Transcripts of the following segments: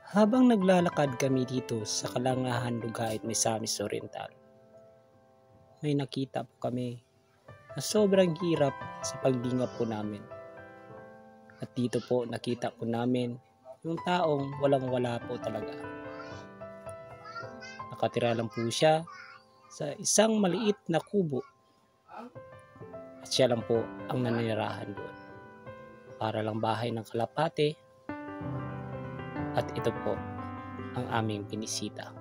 Habang naglalakad kami dito sa Kalangahan, Lugait, Misamis Oriental, may nakita po kami na sobrang hirap sa paglingap po namin. At dito po nakita po namin yung taong walang-wala po talaga. Nakatira lang po siya sa isang maliit na kubo. At siya lang po ang nanirahan doon. Para lang bahay ng kalapate. At ito po ang aming binisita.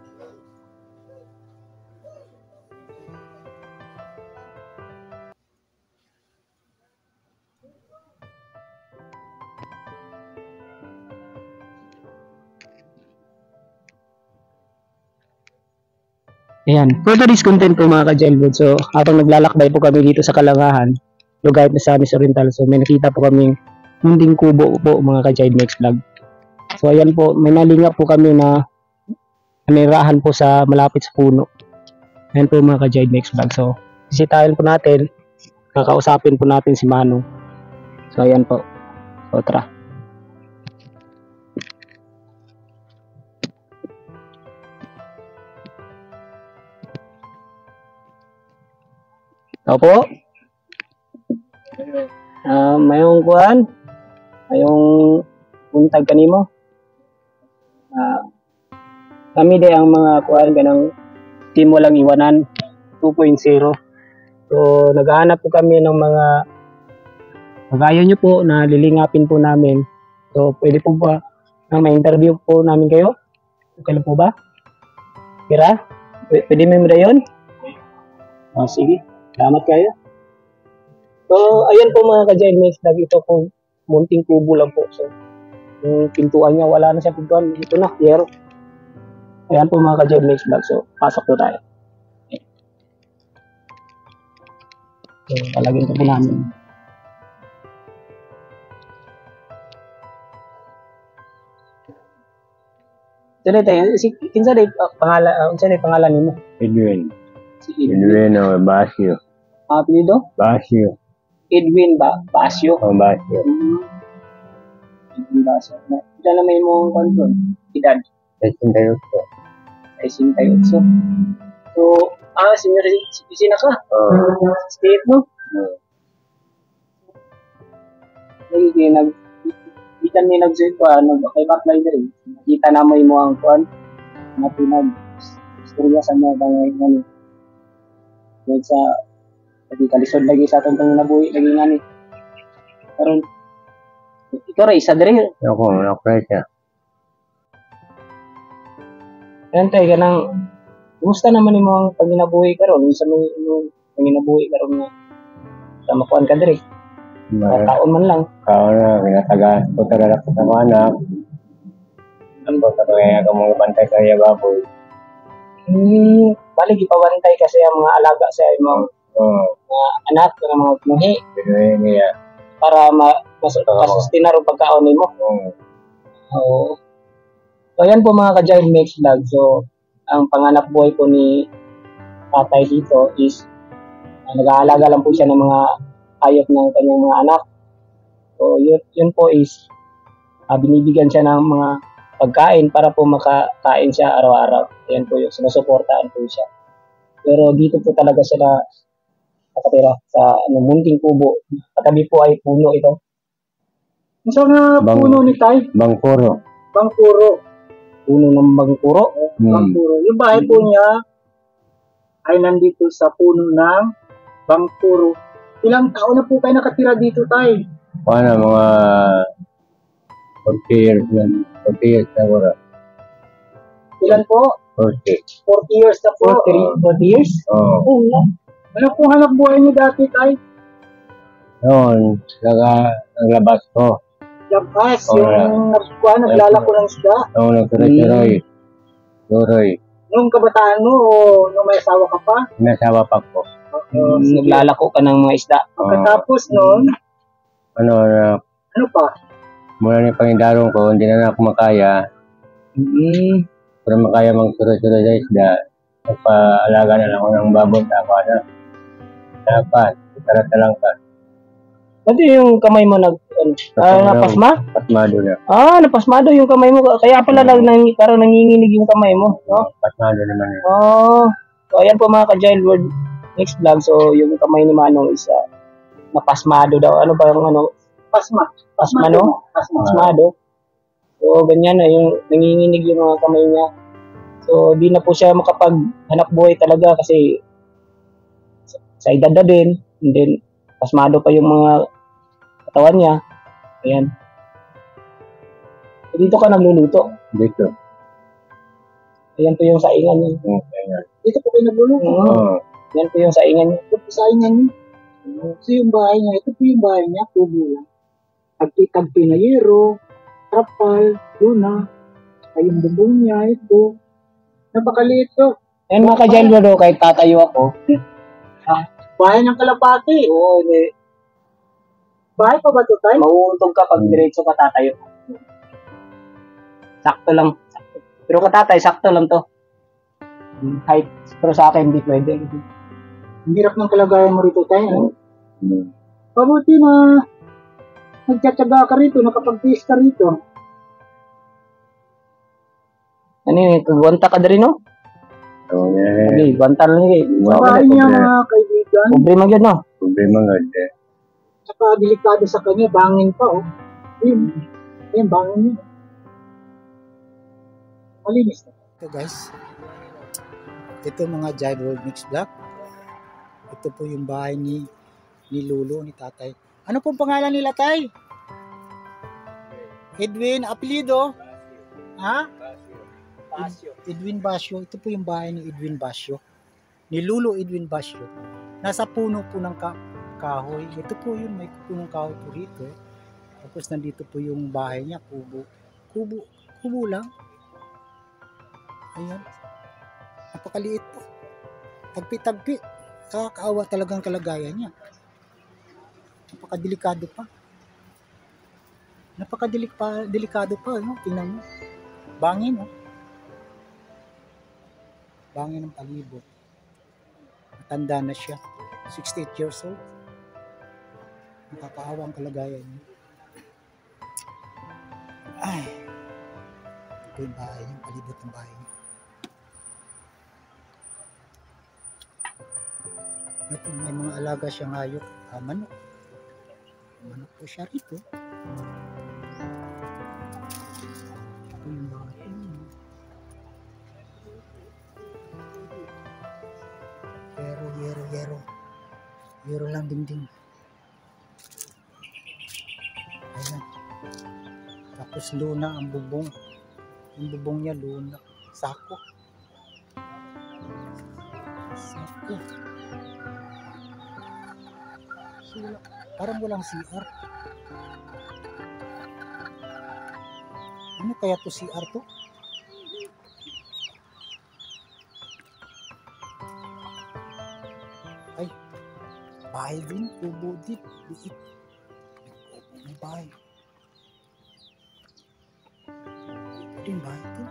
Ayan, for today's content po mga ka-jailbird. So, habang naglalakbay po kami dito sa Kalangahan, Lugait, Misamis Oriental, so may nakita po kami munting kubo po mga ka-jailbird vlog. So, ayan po, may nalingap po kami na nanirahan po sa malapit sa puno. Ayan po mga ka-jailbird vlog. So, bisitahin po natin, kakausapin po natin si Manong. So, ayan po. So, tara. Opo. Mayong kuan, mayong buntag kanimo. Kami di ang mga kuan ganang team walang iwanan 2.0. So naghahanap po kami ng mga kagaya nyo po na lilingapin po namin. So pwede po ba na ma-interview po namin kayo? Okay lang po ba? Kira? Pwede mo yun? Oh, sige. Salamat kayo. So, ayan po mga ka-jailmates, ito po, munting kubo lang po. So, yung pintuan niya, wala na siya pintuan. Ito na, yero. Ayan po mga ka-jailmates vlog. So, pasok po tayo. So, talagin po namin. Sino tayo? Kinsa day pangalan nimo? Edwin. Si Edwin. Edwin o Basio. Apelido? Basio. Edwin Basio. O Basio. Edwin Basio. Ito na may mong kontrol. Edad? 68. 68. So, senior citizen na ka? State, no? Kita ni nag-save ko, nag-apply na rin. Kita na mo ang kuan na pinag-istorya sa mga bangay nga ni. Sa lagi kalisod lagi sa atong nabuhi lagi nga ni. Karon ikaw ra isa diri. Ako siya. Yan tayo ganang kumusta naman nimo ang panginabuhi karon sa mga panginabuhi karon nga sa makuan ka diri. Taon man lang. Kaon na kinatagaan ko talaga sa mga anak. Ano ba kaya mga bantay sa iya baboy? Balik ipabantay kasi ang mga alaga sa imong mga anak ng mga pinuhi. Pinuhi niya. Para masustina rin pagkaon nimo. Oo. So, ayan po mga ka-jailmates vlog. So, ang panganap buhay po ni tatay dito is nag-aalaga lang po siya ng mga hayop ng kanyang mga anak. So, yun po is binibigyan siya ng mga pagkain para po makakain siya araw-araw. Ayan po yung sinusuportaan po siya. Pero dito po talaga sila nakatira sa munting kubo. Katabi po ay puno ito. So nga puno ni Tay? Bangkuro. Bangkuro. Puno ng bangkuro? Bangkuro. Yung bahay po niya ay nandito sa puno ng bangkuro. Ilang taon na po kayo nakatira dito, Tay? Mga 40 years na. 40 years na wala. Ilan po? 40 years na po. 40 years? Oo. Ano pong hanap buhay niyo dati, Tay? Noon, naglabas ko. Labas, yung naglalako ng isda? Oo, nagtuloy-tuloy. Nung kabataan mo o nung may asawa ka pa? May asawa pa ko. Naglalako ka ng mga isda. Pagkatapos noon? Ano pa? Mula ni Pangindarong ko, hindi na ako makaya. Pero makaya magtuloy-tuloy sa isda. Magpaalaga na lang ako ng baboy. Dapat, tara lang ka. Dati yung kamay mo napasma? Pasmado na. Napasmado yung kamay mo. Kaya pala parang nanginginig yung kamay mo, no? Pasmado naman. So ayan po mga ka-Giant World Mix Vlog. So yung kamay ni Manong is napasmado daw. Ano ba yung pasmado. So ganyan na yung nanginginig yung mga kamay niya. So di na po siya makapaghanap buhay talaga kasi sa edad na din. And then pasmado pa yung mga katawan niya. Ayan. So, dito ka nagluluto. Dito. Ayan po yung saingan niya. Dito po kayo nagluluto. Ayan po yung saingan niya. Ito po saingan niya. So yung bahay niya, ito po yung bahay niya, tubo lang. Tagpi na yero, trapal, luna, yung bubong niya, ito. Napakaliit to. Ayan mga ka-Giant World, kahit tatayo ako. Bahay ng kalapati. Oo, hindi. Bahay pa ba ito tayo? Mauuntog ka pag diretso ka tatayo. Sakto lang. Pero katatay, sakto lang to. Height. Pero sa akin, hindi pwede. Ang hirap ng kalagayan mo rito tayo. Pabuti na nagtsatsaga ka rito, nakapag-tiis ka rito. Ano yun? Kagwanta ka rin, no? Okay, gwanta lang yun. Bahay niya mga kaibigan. Problema yun, no? Problema nga din. Saka delikado sa kanya, bangin pa, oh. Ayun, bangin niya. Malinis na. Ito guys, ito mga Giant World Mix Vlog. Ito po yung bahay ni Lolo, ni tatay. Ano pong pangalan nila, tay? Edwin, apelido? Ha? Edwin Basio. Ito po yung bahay ni Edwin Basio. Ni Lolo Edwin Basio. Nasa puno po ng kahoy. Ito po yun, may punong kahoy po rito. Tapos nandito po yung bahay niya, kubo lang. Ayan. Napakaliit po. Tagpi-tagpi. Kakaawa talagang kalagayan niya. Napakadelikado pa. Napakadelikado pa, no? Tingnan mo. Bangin, no? Bangin ng palibot. Matanda na siya. 68 years old. Nakakaawa ang kalagayan niya. Ay. Ito yung bahay niya. Palibot ng bahay niya. Ito, may mga alaga siyang hayop. Manok. Manok po siya rito. Ito yung bahay. Yero lang dingding. Ayan. Tapos luna ang bubong. Yung bubong niya luna. Sako. Parang walang CR. Ano kaya to CR to? Ay, bahay din, kubo din, liit. May bahay. Ito yung bahay to.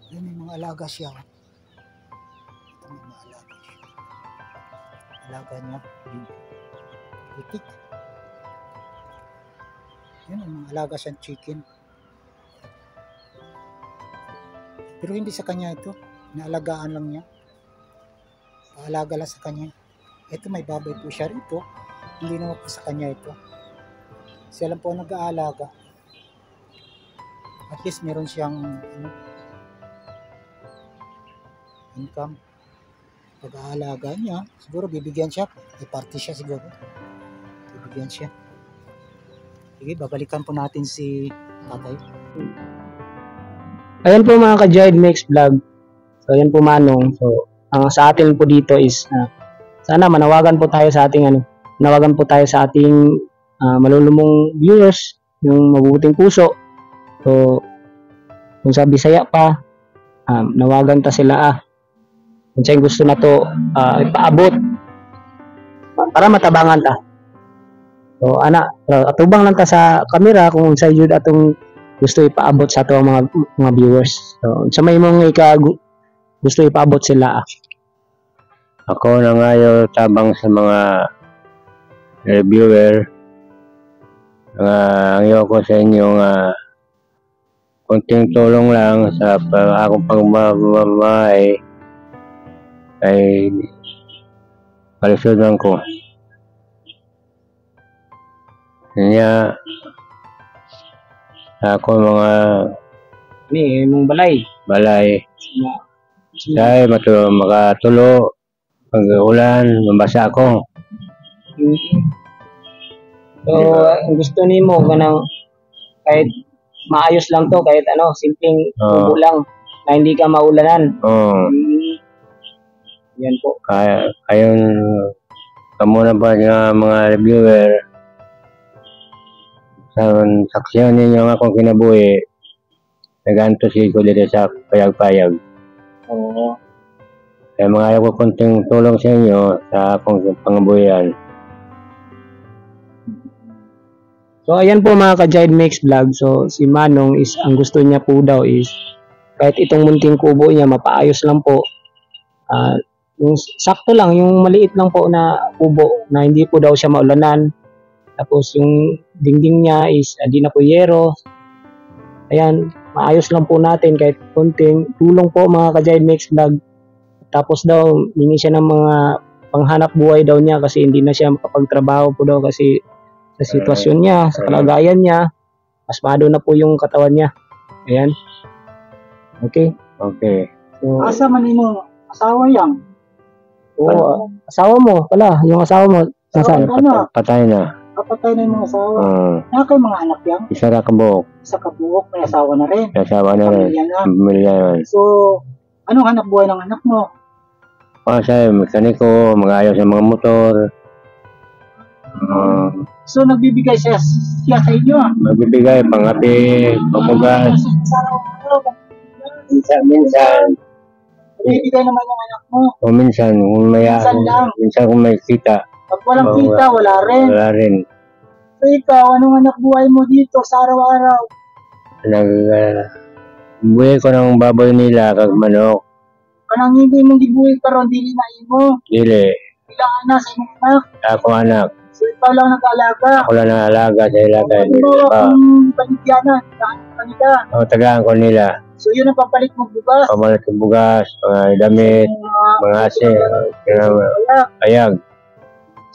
Ay, may mga alaga siya. Ito may mga alaga siya. Alaga niya, itik. Yan, may mga alaga siyang chicken. Pero hindi sa kanya ito. Naalagaan lang niya. Paalaga lang sa kanya. Ito may baboy po siya rito. Hindi naman po sa kanya ito. Siya lang po nag-aalaga. At least meron siyang income. Pag-aalaga niya, siguro bibigyan siya. May party siya siguro. Bibigyan siya. Sige, babalikan po natin si tatay. Ayan po mga ka-Giant Mix Vlog. So ayan po Manong. So ang sa atin po dito is sana manawagan po tayo sa ating manawagan po tayo sa ating malulumong viewers, yung mabubuting puso. So kung sa Bisaya pa, nawagan ta sila kung sa'yo gusto na to ipaabot para matabangan ta. So atubang lang ta sa camera kung sa jud atong gusto ipaabot sa ato mga viewers. So sa may mong gusto ipaabot sila. Ako na ngayon tabang sa mga reviewer. Ang iyo ko sa inyo nga konting tulong lang sa akong pagmamay ay kalisudan ko. Kanya ako mga Ni, mong balay. dahil makatulo pag ulan, mabasa ako. So, ang gusto nimo ganang kahit maayos lang to, kahit simpleng tubo lang na hindi ka maulanan. Yan po. Ayon kamo na ba mga reviewer sa saksyon ninyo nga akong kinabuhi, naganto ko dito sa payag-payag. Oo. Kaya mga ayaw ko konting tulong sa inyo sa akong pangabuhian. So, ayan po mga ka-Giant Mix Vlog. So, si Manong is, ang gusto niya po daw is, kahit itong munting kubo niya, mapaayos lang po. Yung sakto lang, yung maliit lang po na kubo, na hindi po daw siya maulanan. Tapos, yung dingding niya is, di na po yero. Ayan, maayos lang po natin kahit konting tulong po mga ka-Giant Mix Vlog. Tapos daw, hingi siya ng mga panghanap buhay daw niya kasi hindi na siya makapagtrabaho po daw kasi sa sitwasyon niya, sa kalagayan niya, pasmado na po yung katawan niya. Ayan. Okay. So, Asa man imo asawa yang? oo, asawa mo pala, yung asawa mo, nasaan? Patay na. Kapatay na yung asawa. Nakay mga anak yang? Isa ra ka buhok. Sa kabuok, may asawa na rin. Asawa na rin. Pamilya na. Pamilya na. So, anong hanap buhay ng anak mo? Siya, mekaniko, mag-ayos ng mga motor. So, nagbibigay siya sa inyo. Magbibigay, pangapi, pamugas. Minsan. Nagbibigay naman yung anak mo. O minsan, kung minsan kung may kita. Pag walang kita, wala rin. Wala rin. So, ikaw, anong anak buhay mo dito sa araw-araw? Buhay ko ng baboy nila, kag manok. Kanang hindi mong gibuhay karon dili na imo. Dili. Ilang anak sa imong anak? Ako anak. So, ikaw lang nag-aalaga. Ako lang nangalaga sa ilagay. Kung panigyanan, kanila. Tagaan ko nila. So, yun ang papalit mong bugas. Pamalit ng bugas, mga damit, mga asin, payag.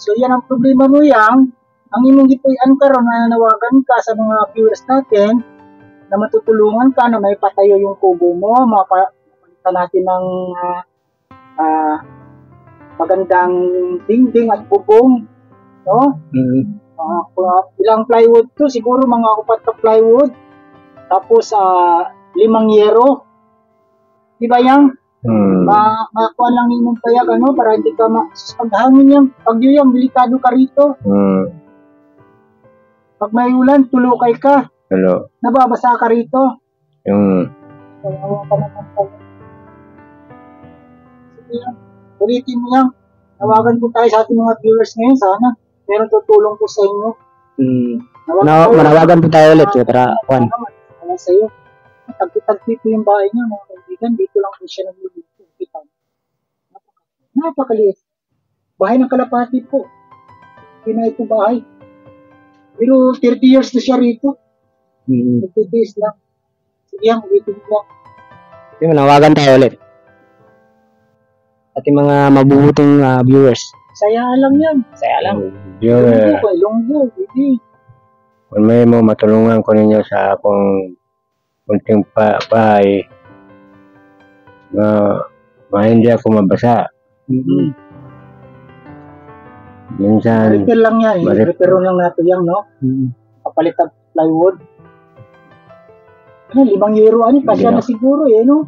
So, yan ang problema mo yang. Ang imong gipuy-an karon na nanawagan ka sa mga viewers natin na matutulungan ka na may patayo yung kubo mo, mapalitan natin ng magandang dingding at bubong, no? Ilang plywood to, siguro mga 4 na plywood, tapos 5 yero, di ba yang? Makakuha lang yung payag, para hindi ka paghangin yang, pagyo yang, delikado ka rito. Pag may ulan, tulukay ka. Hello. Nababasa ka rito. Ulitin mo yan. Tawagan po tayo sa ating mga viewers ngayon. Sana meron tutulong po sa inyo. Manawagan po tayo ulit. Para, Juan. Wala sa'yo. Tagpi-tagpi po yung bahay niya, mga kaibigan. Dito lang po siya nagluluto. Napakaliit. Bahay ng kalapati po. Pinay po bahay. Pero 30 years na siya rito. 30 days lang. Sige yan, ulitin mo lang. Manawagan tayo ulit. Ating mga mabubuting viewers. Saya lang yan. Saya lang. Longgo, hindi. Kung may mo matulungan ko ninyo sa akong kunting bahay na hindi ako mabasa. Minsan, Repair lang yan. Repair lang natin yan, no? Kapalit ang plywood. 5 euro, kasya na siguro, no?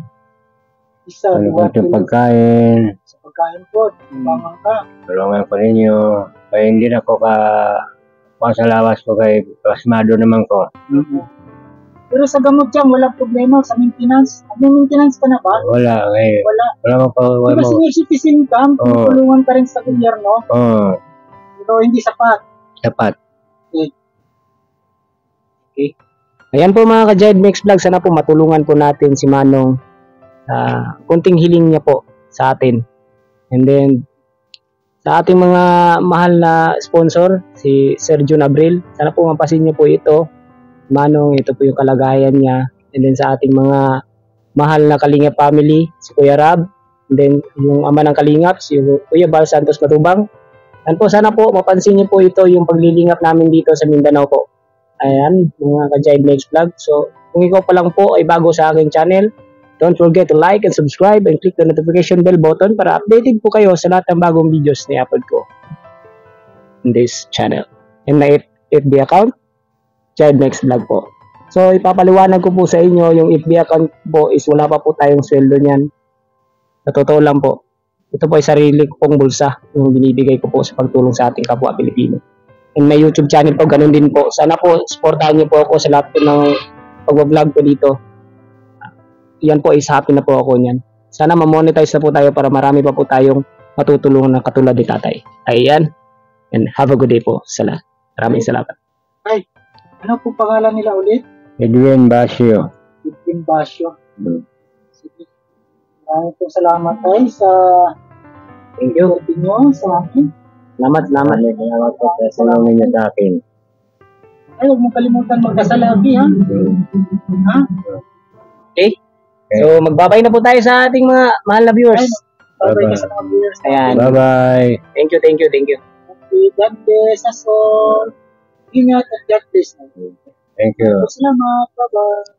Isa, kunting pagkain. Sa pagkain po, tumamang ka. Tulungan ko ninyo. Kaya hindi na ako sa lawas ko kay plasmado naman ko. Pero sa gamot yan, walang problema sa maintenance. May maintenance ka na ba? Wala. Wala mo pa. Pero senior citizen ka, tulungan ka rin sa gobyerno. Pero hindi sapat. Okay. Ayan po mga ka-Giant Mix Vlog, sana po matulungan po natin si Manong kunting hiling niya po sa atin. And then, Sa ating mga mahal na sponsor, si Sir Jun Abril, sana po mapasin niyo po ito. Manong, ito po yung kalagayan niya. And then sa ating mga mahal na Kalingap family, si Kuya Rab, and then yung ama ng Kalingap, si Kuya Bal Santos Matubang. And po, sana po mapansin niyo po ito yung paglilingap namin dito sa Mindanao po. Ayan, mga ka-Jive Makes Vlog. So, kung ikaw pa lang po ay bago sa aking channel, don't forget to like and subscribe and click the notification bell button para updated po kayo sa lahat ng bagong videos na i-upload ko in this channel. And my FB account, Jive Makes Vlog po. So, ipapaliwanag ko po sa inyo, yung FB account po is wala pa po tayong sweldo niyan. Sa totoo lang po, ito po ay sarili ko pong bulsa yung binibigay ko po sa pagtulong sa ating kapwa Pilipino. And may YouTube channel po, ganun din po. Sana po, supportahan niyo po ako sa lahat po ng pag-vlog ko dito. Yan po, is happy na po ako niyan. Sana ma-monetize na po tayo para marami pa po tayong matutulungan na katulad ni Tatay. Ayan. And have a good day po sa lahat. Maraming salamat. Ay, ano po pangalan nila ulit? Edwin Basio. Edwin Basio. Sige. Maraming po salamat tayo sa Thank you. opinion sa akin. Salamat. Salamat po sa salamin niyo sa akin. Ay, huwag mong kalimutan magdasal lagi, ha? Ha? Okay. So, magbabay na po tayo sa ating mga mahal na viewers. Babay ka sa mga viewers. Ayan. Bye-bye. Thank you. Okay, God bless us all. Ingat at God bless. Thank you. Salamat. Bye-bye.